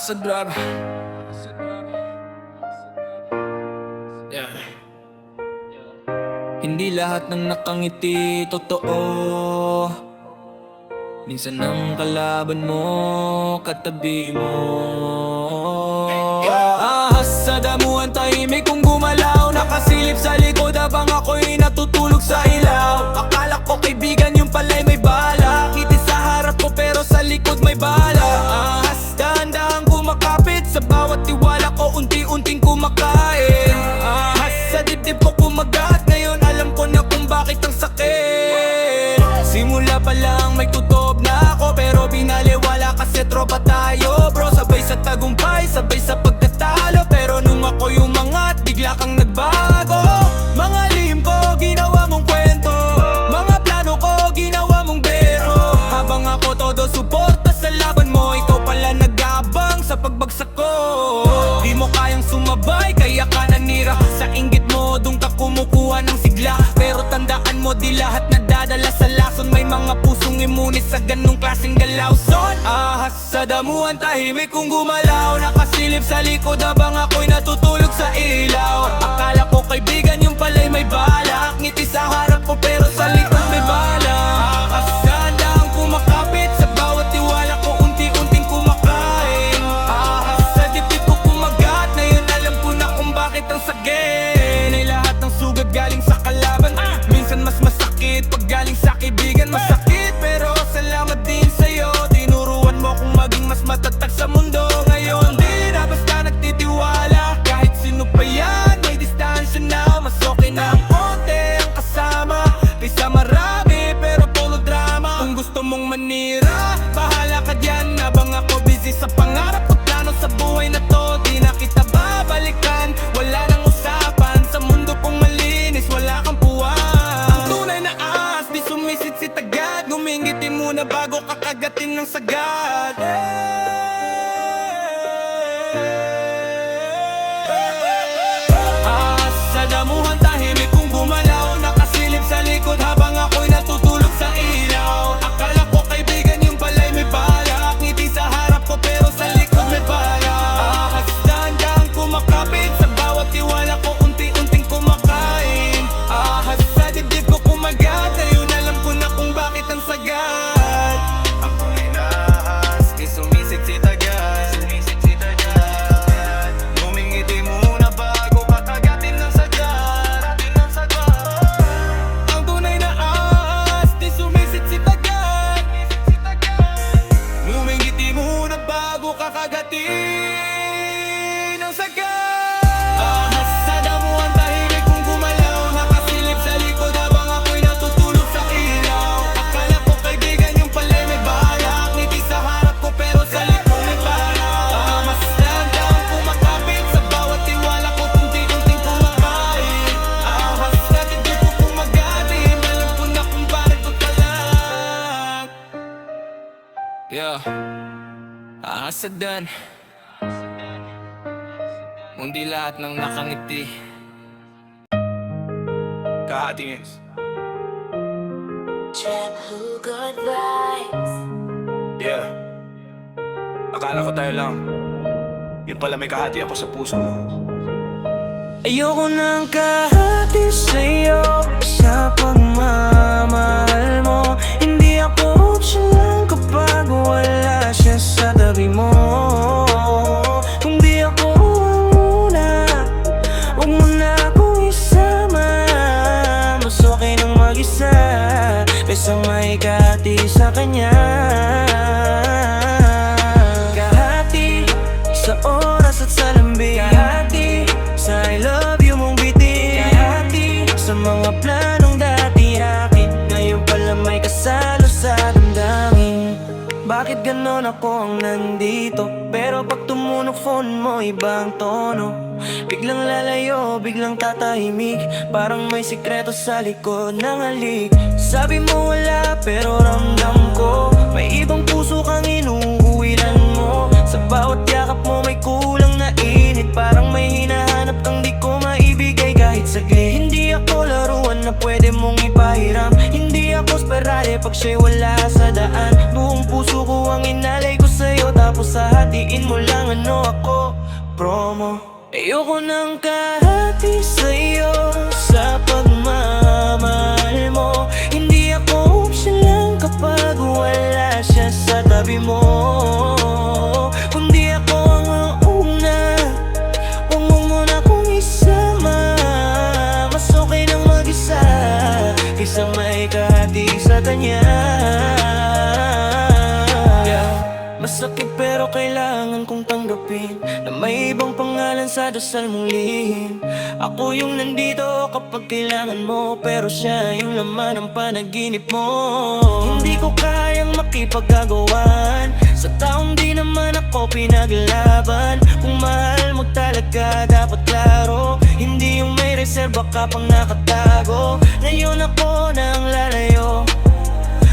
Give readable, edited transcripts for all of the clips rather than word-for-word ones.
Sa drug. Yeah. Hindi lahat ng nakangiti totoo. Minsan ang kalaban mo, katabi mo. Ahas sa damuhan, tahimik kung gumalaw. Nakasilip sa likod habang ako'y natutulog sa ilaw. Akala ko kaibigan, yung pala'y may bala. Ngiti sa harap ko pero sa likod may bala. Ahas, dahan-dahan kumakapit. Sa bawat tiwala ko, unti-unting kumakain. Ahas, sa dibdib ko kumagat. Ngayon alam ko na kung bakit ang sakit. Simula pa lang may kutob na ako, pero binaliwala kasi tropa tayo bro. Sabay sa tagumpay, sabay sa pagkatalo. Pero nung ako yung mangat, bigla kang nagbago. Mga lihim ko, ginawa mong kwento. Mga plano ko, ginawa mong bero. Habang ako todo suporta sa laban mo, ikaw pala nag-aabang sa pagbagsak ko. Di mo kayang sumabay, kaya ka nanira. Sa inggit mo, dun ka kumukuha ng sigla. Pero tandaan mo, di lahat nadadala sa lason. May mga pusong imunis sa ganung klaseng galaw, son. Ahas sa damuhan, tahimik kung gumalaw. Nakasilip sa likod habang ako'y natutulog sa ilaw. Akala ko kaibigan, yung pala'y may bala. Ngiti sa harap ko pero sa likod may bala. Ahas dahan-dahan kumakapit. Sa bawat tiwala ko unti-unting kumakain. Ahas sa dibdib ko kumagat. Ngayon alam ko na kung bakit ang sakit. Ay lahat ng sugat galing sa kalaban. Minsan mas masakit pag galing sa kaibigan. Masakit pero salamat din sa'yo. Tinuruan mo kung maging mas matatag sa mundo. Ngayon di na basta nagtitiwala. Kahit sino pa yan, may distansya na. Mas okay na ang konti ang kasama kaysa marami pero puro drama. Kung gusto mong manira, bahala ka dyan. Habang ako busy sa pangarap ko, plano sa buhay na to. Di na kita babalikan, wala nang usapan. Sa mundo kong malinis, wala kang puwan. Ang tunay na ahas, di sumisit-sit agad. Ngumingiti muna bago kakagatin ng sagad. Ahas sa damuhan, tahimik kung gumalaw. Nakasilip sa likod habang ako'y natutulog sa ilaw. Akala ko kaibigan, yung pala'y may bala. Ngiti sa harap ko pero sa likod may bala. Ahas dahan-dahan kumakapit. Sa bawat tiwala ko unti-unting kumakain. Ahas sa dibdib ko kumagat. Ngayon alam ko na kung bakit ang sagad. Ako'y inaahas, di sumisit-sit agad. Ngumingiti muna bago kakagatin ng sagad. Ang tunay na ahas, di sumisit-sit agad. Ngumingiti muna bago kakagatin ng sagad. Ahas sa damuhan, tahimik kung gumalaw. Nakasilip sa likod habang ako'y natutulog sa ilaw. Akala ko kaibigan, yung pala'y may bala. Ngiti sa harap ko pero sa likod may bala. Ahas dahan-dahan kumakapit. Sa bawat tiwala ko unti-unting kumakain. Ahas sa dibdib ko kumagatin. Alam ko na kung bakit pagkalag. Yeah, ahas sa dan. Hindi lahat ng nakangiti. Kahatingis. Who good vibes? Yeah. Akala ko tayo lang. Yun pala may kahati ako sa puso mo. Ayoko nang kahati sa'yo sa pagmamahal mo. Hindi ako option lang kapag wala siya sa tabi mo. Kung di ako ang una, huwag mo na akong isama. Mas okay nang mag-isa kaysa may kahati sa kanya. Kahati sa oras at sa lambing. Kahati sa I love you mong bitin. Kahati sa mga planong dati akin. Ngayon pala may kasalo sa damdamin. Bakit ganon ako ang nandito? Pero pag tumunog phone mo, ibang tono. Biglang lalayo, biglang tatahimik. Parang may sikreto sa likod ng halik. Sabi mo wala, pero ramdam ko may ibang puso kang inuuwilan mo. Sa bawat yakap mo may kulang na init. Parang may hinahanap kang di ko maibigay kahit saglit. Hindi ako laruan na pwede mong ipahiram. Hindi ako Ferrari pag siya'y wala sa daan. Buong puso ko ang inalay ko sa'yo, tapos hahatiin mo lang ano ako, promo. Ayoko nang kahati sa'yo sa pagmamahal mo. Hindi ako option lang kapag wala siya sa tabi mo. Kundi ako ang una, huwag mo muna kong isama. Mas okay nang mag-isa kaysa may kahati sa kanya. Masakit pero kailangan kong tanggapin na may ibang pangalan sa dasal mong lihim. Ako yung nandito kapag kailangan mo, pero siya yung laman ng panaginip mo. Hindi ko kayang makipagkagawan sa taong di naman ako pinaglaban. Kung mahal mo talaga dapat klaro, hindi yung may reserba ka pang nakatago. Ngayon ako nang lalayo,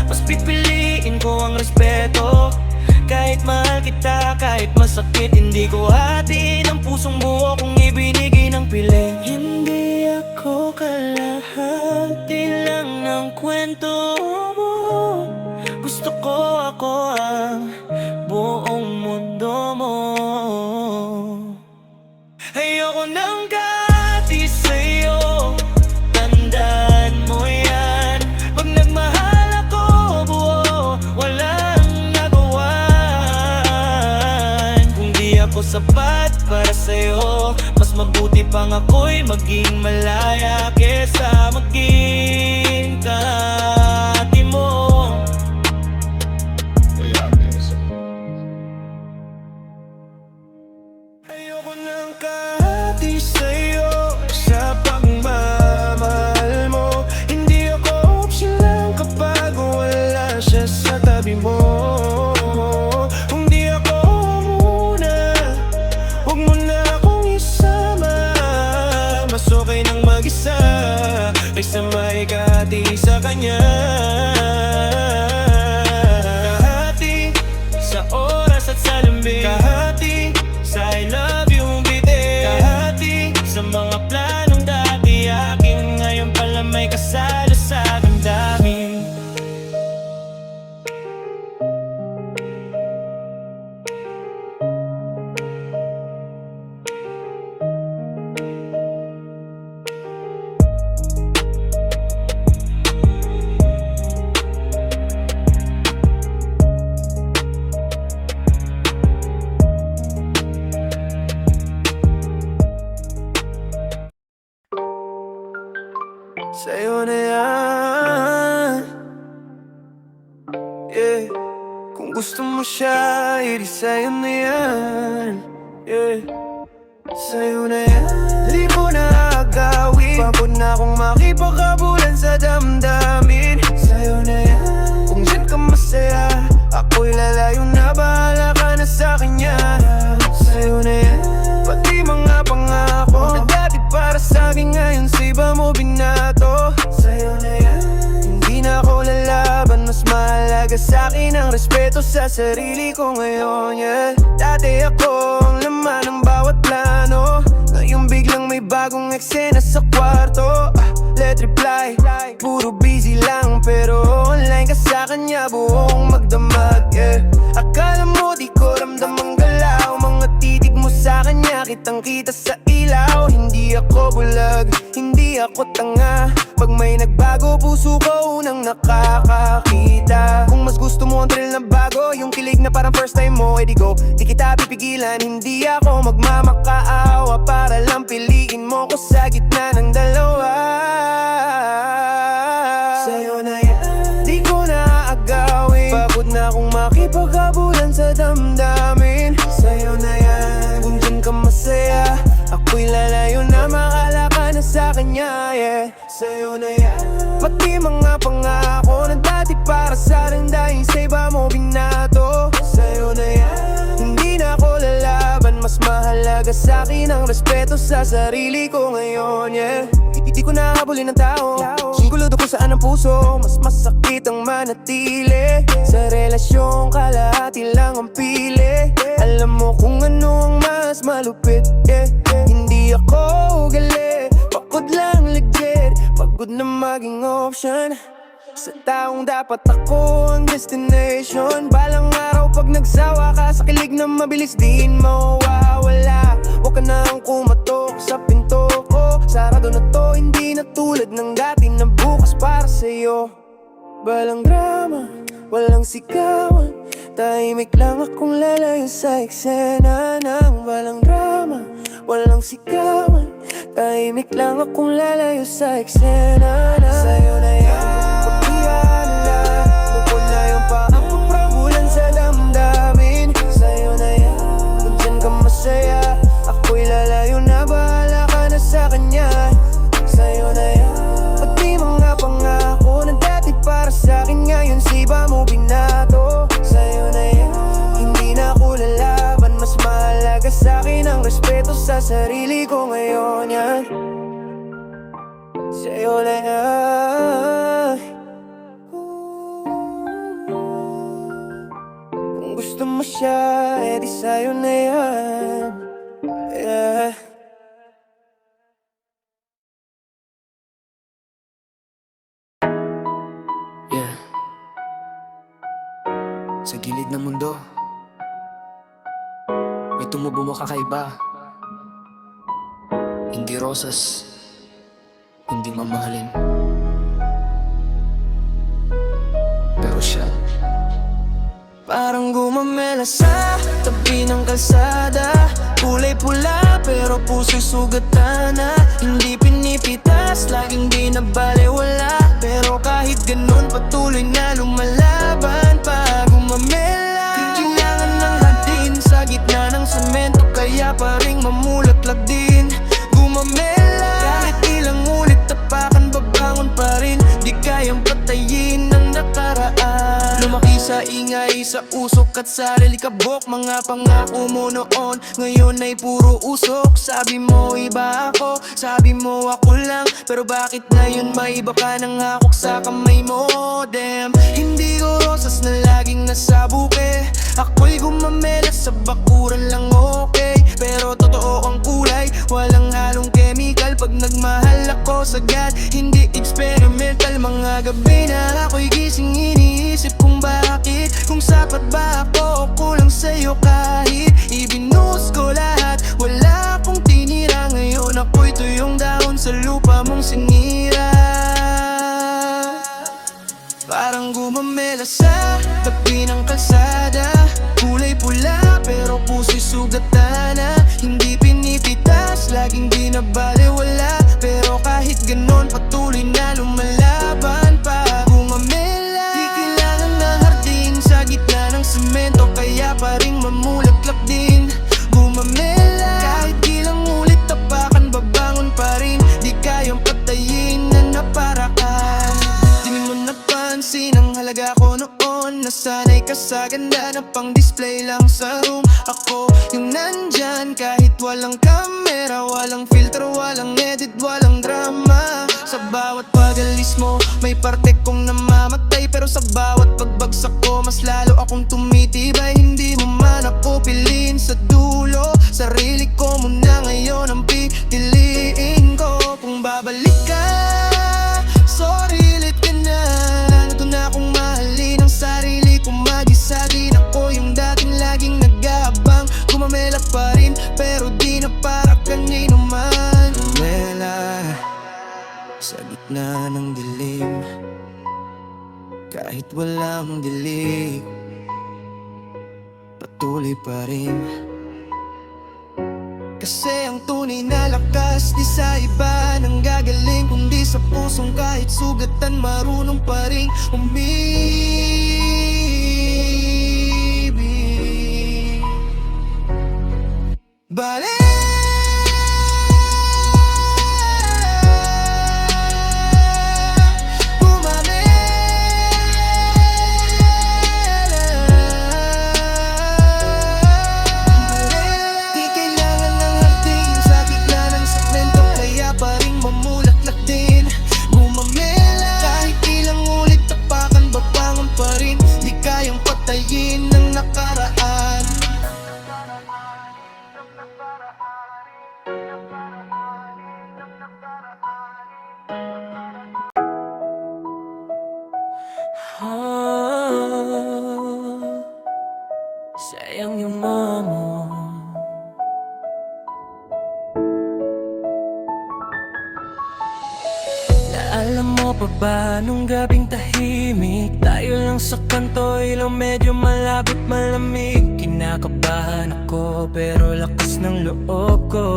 mas pipiliin ko ang respeto. Kahit mahal kita, kahit masakit, hindi ko hatiin ang pusong buo kung ibinigay ng piling. Hindi ako kalahati lang ng kwento mo. Gusto ko ako ang buong mundo mo. Ayoko nang kahati sa'yo, tandaan mo yan. Pag nagmahal ako buo, walang ako sapat para sa'yo. Mas mabuti pang ako'y maging malaya kesa maging kahati mo. Ayoko nang kahati sa'yo sa pagmamahal mo. Hindi ako option lang kapag wala siya sa tabi mo. Okay nang mag-isa kaysa may kahati sa kanya. Kahati sa oras at sa lambing, kahati sa I love you bitin, kahati sa mga planong dati aking ngayon pala may kasalo sa damdamin. Sa'yo na yan, yeah. Kung gusto mo siya, edi sa'yo na yan, yeah. Sa'yo na yan, di mo na agawin. Pagod na akong makipagkabulan sa damdamin. Sa'yo na yan, kung dyan ka masaya, ako'y lalayo na, bahala ka na sa kanya. Sa'yo na yan, pati mga pangako na dati para sa'kin ngayon sa iba mo binato. Sa'yo na yan, hindi na ako lalaban. Mas mahalaga sa'kin ang respeto sa sarili ko ngayon, yeah. Dati ako ang laman ng bawat plano, ngayon biglang may bagong eksena sa kwarto. Let reply, puro busy lang, pero online ka sa kanya, buong magdamag, yeah. Akala mo di ko ramdam ang galaw, mga titig mo sa kanya, kitang kita sa ilaw. Hindi ako bulag, hindi ako tanga, pag may nagbago puso ko unang nakakakita. Kung mas gusto mo ang thrill na bago, yung kilig na parang first time mo, edi go, di kita pipigilan. Hindi ako magmamakaawa para lang piliin mo ko sa gitna ng dalawa. Sa'yo na yan, di ko na agawin. Pagod na akong makipagkabulan sa damdamin. Sa'yo na yan, kung dyan ka masaya, ako'y lalayo na, makala ka na sa kanya, yeah. Sa'yo na yan, pati mga pangako na dati para sa'kin dahil sa iba mo binato. Sa'yo na yan, hindi na ako lalaban. Mas mahalaga sa'kin ang respeto sa sarili ko ngayon, yeah. Di ko nahabulin ng tao, singkulado kung saan ang puso. Mas masakit ang manatili sa relasyon, kalahati lang ang pili. Alam mo kung ano ang mas malupit, yeah. Hindi ako gali, pagod lang legit, pagod na maging option. Sa taong dapat ako ang destination. Balang araw pag nagsawa ka sa kilig na mabilis din mawawala. Huwag ka nang kumatok sa pinto ko. Sarado na to, hindi na tulad ng dati na bukas para sa'yo. Walang drama, walang sigawan. Tahimik lang akong lalayo sa eksena ng walang drama, walang sigawan. Tahimik lang akong lalayo sa eksena ng sa'yo na yan, pagkiyan na bukod na yung paampuprabulan sa damdamin. Sa'yo na yan, kung dyan ka masaya, ako'y lalayo na, bahala ka na sa kanya. Sa'yo na yan, pati mga pangako na dati para sa'kin, ngayon siba mo binato. Sa'yo na yan, hindi na ako lalaban, mas mahalaga sa'kin ang respeto sa sarili ko ngayon yan. Sa'yo na yan. Kung gusto mo siya, edi sa'yo na yan. Yeah. Yeah. Sa gilid ng mundo, may tumubo mo kakaiba. Hindi rosas, hindi mamahalin, pero siya parang gumamela sa tabi ng kalsada. Kulay pula pero puso'y sugatan na. Hindi pinipitas, laging di nabalewala. Pero kahit ganun patuloy na lumalaban pa gumamela. Kailangan ng hadin sa gitna ng semento, kaya pa ring mamulaklak din gumamela. Kahit ilang ulit tapakan, babangon pa rin. Di kayang patayin ng nakaraan. Lumaki sa ingay, sa usok at sa lilikabok. Mga pangako mo noon, ngayon ay puro usok. Sabi mo iba ako, sabi mo ako lang. Pero bakit ngayon may iba ka nang hakok sa kamay mo? Damn, hindi ko rosas na laging nasa buke. Ako'y gumamela sa bakuran lang, okay. Pero totoo ang kulay, walang halong chemical. Pag nagmahal ako sagad, hindi experimental. Mga gabi na ako'y gising, iniisip kung bakit. Kung sapat ba ako o kulang sa'yo, kahit ibinuhos ko lahat, wala akong tinira. Ngayon ako'y tuyong dahon sa lupa mong sinira. Parang gumamela sa tabi ng kalsada. Kulay pula pero puso'y sugatan na. Hindi pinipitas, laging di nabalewala. Pero kahit ganon patuloy na lumalaban pa gumamela. Di kailangan ng hardin sa gitna ng semento, kaya pa ring mamulaklak din gumamela. Kahit ilang ulit tapakan, babangon pa rin. Di kayang patayin na naparakan. Di mo napansin ang halaga ko noon. Nasanay ka sa ganda na pang display lang sa room. Ako yung nandyan kahit walang camera, walang filter, walang edit, walang drama. Sa bawat pag-alis mo, may parte kong namamatay. Pero sa bawat pagbagsak ko, mas lalo akong tumitibay. Hindi mo man ako piliin sa dulo, sarili ko muna ngayon ang pipiliin ko. Kung babalik ka, sorry, lit ka na. Nato na akong mahalin ang sarili ko, mag-isa din ako. Yung dating laging nag-aabang, gumamela pa rin, pero di na para kanino man. Gumamela sa gitna ng dilim, kahit walang dilig, patuloy pa rin. Kasi ang tunay na lakas di sa iba nang gagaling, kundi sa pusong kahit sugatan marunong pa rin umibig. Balik mamulaklak din gumamela. Kahit ilang ulit tapakan, babangon pa ba nung gabing tahimik? Tayo lang sa kanto, ilaw medyo malapit malamig. Kinakabahan ako pero lakas ng loob ko.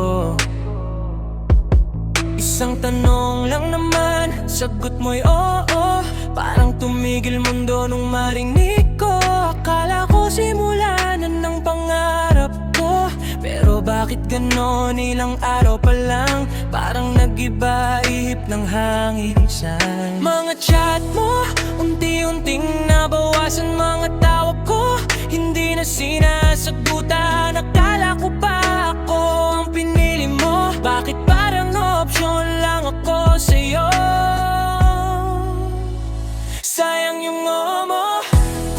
Isang tanong lang naman, sagot mo'y oo. Parang tumigil mundo nung marinig ko. Akala ko simulanan ng pangarap ko, pero bakit ganon ilang araw pa lang? Parang nag-iba ihip ng hangin saan. Mga chat mo, unti-unting nabawasan mga tawag ko. Hindi na sinasagutan, akala ko pa ako ang pinili mo. Bakit parang option lang ako sa'yo? Sayang yung oo mo,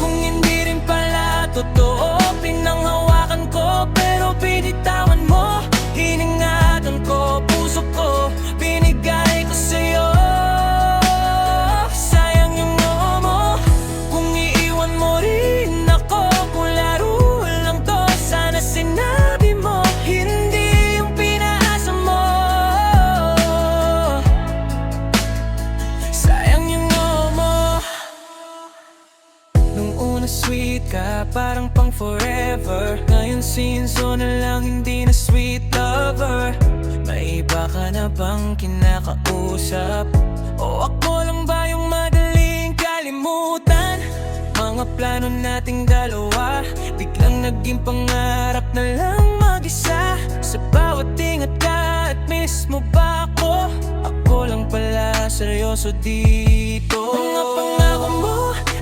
kung hindi rin pala totoo. Pinanghawakan ko pero pinitawan mo. Hiningatan ko, puso ko, binigay ko sa'yo. Sayang yung oo mo, kung iiwan mo rin ako. Kung laro lang to, sana sinabi mo. Hindi yung pinaasa mo. Sayang yung oo mo. Nung una sweet ka, parang pang forever. Ngayon sinso na lang, hindi na sweet lover. May iba ka na bang kinakausap? O ako lang ba yung madaling kalimutan? Mga plano nating dalawa, biglang naging pangarap na lang mag-isa. Sa bawat ingat ka at miss mo ba ako? Ako lang pala seryoso dito. Mga pangako mo,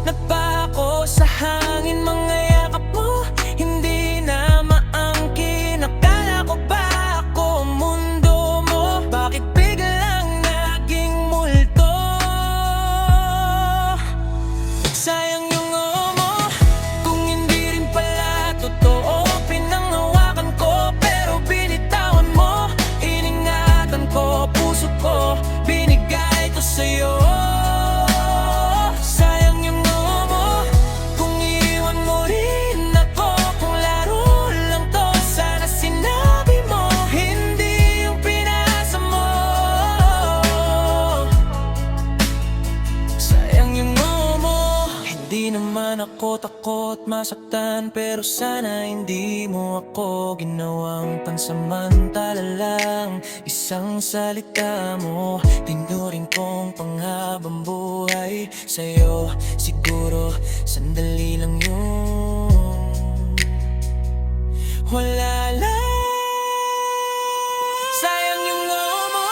nagpako sa hangin. Mga yakap mo, hindi na maangkin. Akala ko ba ako ang mundo mo? Bakit biglang naging multo? Sayang yung oo mo, kung hindi rin pala totoo. Pinanghawakan ko pero binitawan mo. Iningatan ko, puso ko, binigay ko sa'yo. Sayang yung oo mo, kung iiwan mo rin ako. Kung laro lang to, sana sinabi mo. Hindi yung pinaasa mo. Sayang yung oo mo. Hindi naman ako takot masaktan, pero sana hindi mo ako ginawang pansamantala lang. Isang salita mo, tinuring kong panghabang buhay. Sa'yo siguro sandali lang yun. Wala lang. Sayang yung oo mo,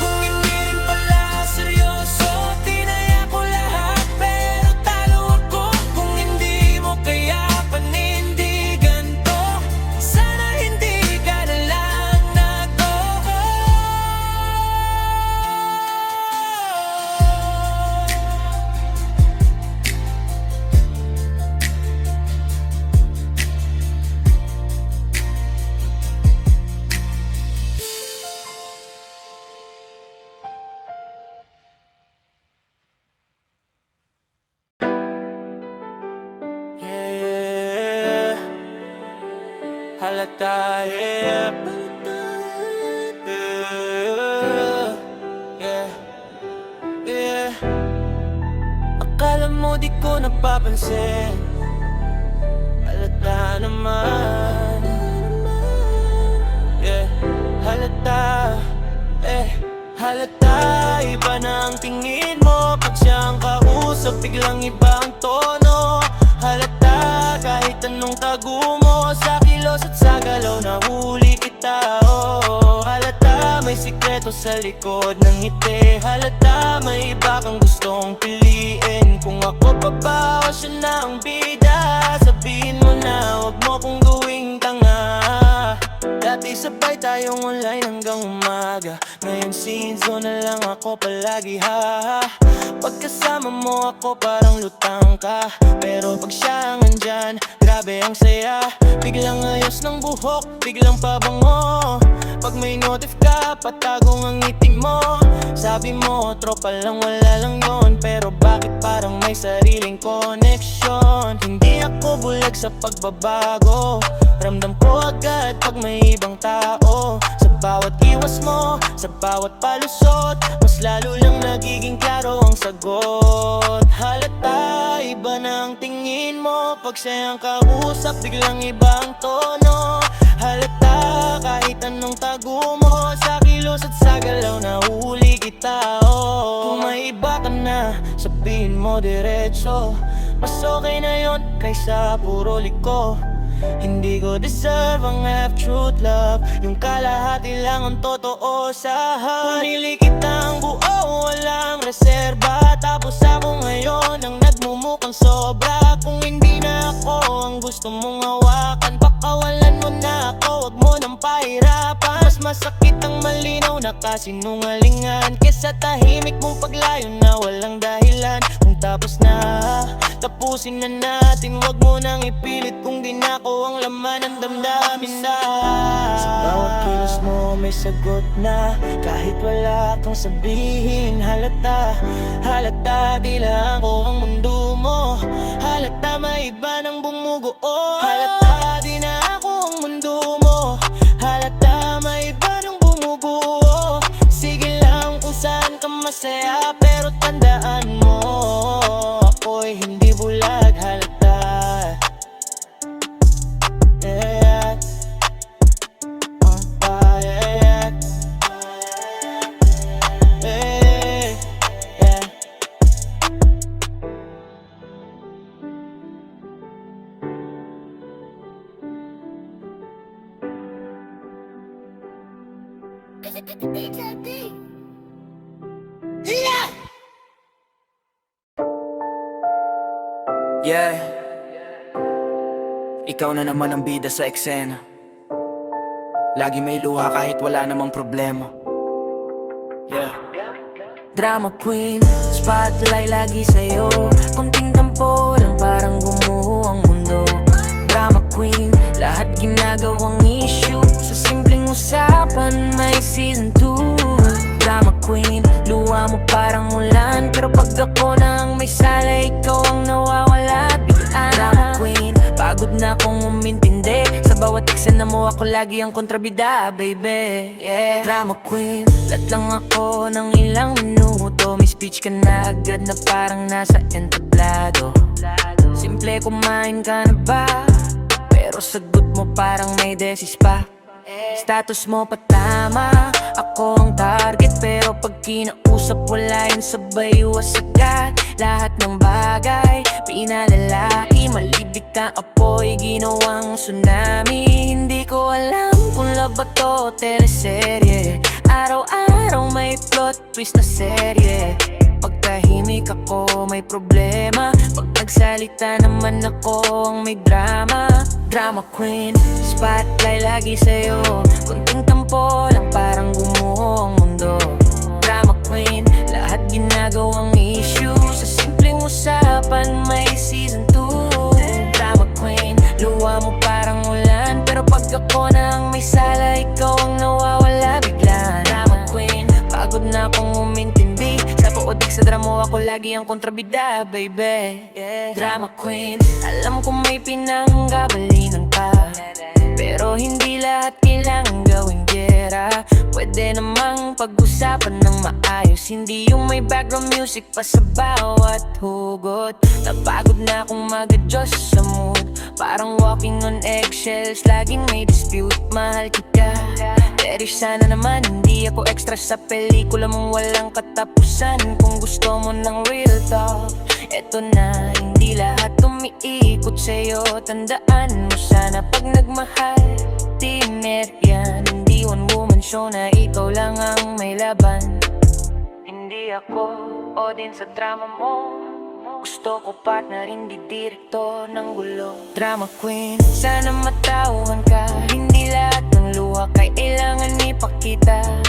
kung hindi rin pala seryoso. Tinaya ko lahat pero talo ako. Kung hindi mo kaya panindigan to, sana hindi ka na lang nag-oo. Yeah, halata, yeah. Yeah, yeah. Akala mo di ko napapansin, halata naman. Yeah, halata, halata. Iba na ang tingin mo pag siya ang kausap, biglang iba ang tono. Halata, kahit anong tago mo sa kilos at sa galaw, nahuli kita, oh. Halata, may sikreto sa likod ng ngiti. Halata, may iba kang gustong piliin. Kung ako pa ba o siya na ang bida, sabihin mo na, huwag mo kong gawing tanga. Dati sabay tayong online hanggang umaga, ngayon sinzo na lang ako palagi, ha. Pagkasama mo ako parang lutang ka, pero pag siya ang andyan, grabe ang saya. Biglang ayos ng buhok, biglang pabango. Pag may notif ka, patagong ang ngiti mo. Sabi mo, tropa lang, wala lang yon. Pero bakit parang may sariling connection? Hindi ako bulag sa pagbabago, ramdam ko agad pag may ibang tao. Sa bawat iwas mo, sa bawat palusot, mas lalo lang nagiging klaro ang sagot. Halata, iba na ang tingin mo, pag siyang kausap, biglang iba ang tono. Halata, kahit anong tago mo, sa kilos at sa galaw nahuli kita, oh. Kung may iba ka na, sabihin mo diretso, mas okay na yon kaysa puro liko. Hindi ko deserve ang half-truth love, yung kalahati lang ang totoo sa heart. Pinili kitang buo, walang reserba, tapos ako ngayon ang nagmumukhang sobra. Kung hindi na ako ang gusto mong hawakan, pakawalan mo na ako, wag mo nang pahirapan. Mas masakit ang malinaw na kasinungalingan, kesa tahimik mong paglayo na walang dahilan. Kung tapos na, tapusin na natin, wag mo nang ipilit kung di na ako ang laman ng damdamin na. Sa bawat kilos mo may sagot na, kahit wala kang sabihin. Halata, halata, di lang ako ang mundo mo. Halata, may iba nang bumubuo. Halata, di na ako ang mundo mo. Halata, may iba nang bumubuo. Sige lang kung saan ka masaya, pero tandaan mo, ako'y hindi bulag. Halata, yeah, yeah, yeah, yeah. Yeah, ikaw na naman ang bida sa eksena. Lagi may luha kahit wala namang problema. Yeah. Drama queen, spotlight lagi sa'yo. Kunting tampo lang parang gumuho ang mundo. Drama queen, lahat ginagawang issue. Sa simpleng usapan may season 2. Drama queen, luha mo parang ulan, pero pag ako na ang may sala, ikaw ang nawawala biglaan. Drama queen, pagod na akong umintindi. Sa bawat eksena mo ako lagi ang kontrabida, baby. Yeah. Drama queen, lahat lang ako ng ilang minuto. May speech ka na agad na parang nasa entablado. Simple, kumain ka na ba? Pero sagot mo parang may desis pa. Status mo patama, ako ang target, pero pag kinausap wala yun sabay iwas agad. Lahat ng bagay pinalalaki, malibig ka apoy ginawang tsunami. Hindi ko alam kung love to o teleserye, araw-araw may plot twist na serye. Pag tahimik ako may problema, pag nagsalita naman ako ang may drama. Drama queen, spotlight lagi sa'yo. Kunting tampo lang parang gumuho ang mundo. Drama queen, lahat ginagawang issue. Sa simpleng usapan may season 2. Drama queen, luha mo parang ulan, pero pag ako na ang may sala, ikaw ang nawawala bigla. Drama queen, pagod na akong umintindi. Sa puodik sa drama ako lagi ang kontrabida, baby. Yeah. Drama queen, alam ko may pinanggabalinan ka, pero hindi lahat kailangan gawing gera. Pwede namang pag-usapan ng maayos, hindi yung may background music pa sa bawat hugot. Napagod na akong mag-adjust sa mood, parang walking on eggshells, laging may dispute. Mahal kita, pero sana naman hindi ako extra sa pelikula mong walang katapusan. Kung gusto mo ng real talk, eto na, hindi lahat umiikot sa'yo. Tandaan mo sana pag nagmahal, timid yan. Hindi one woman show na ikaw lang ang may laban. Hindi ako o din sa drama mo, gusto ko partner, hindi direktor ng gulo. Drama queen, sana matauhan ka, hindi lahat ng luha kailangan ipakita.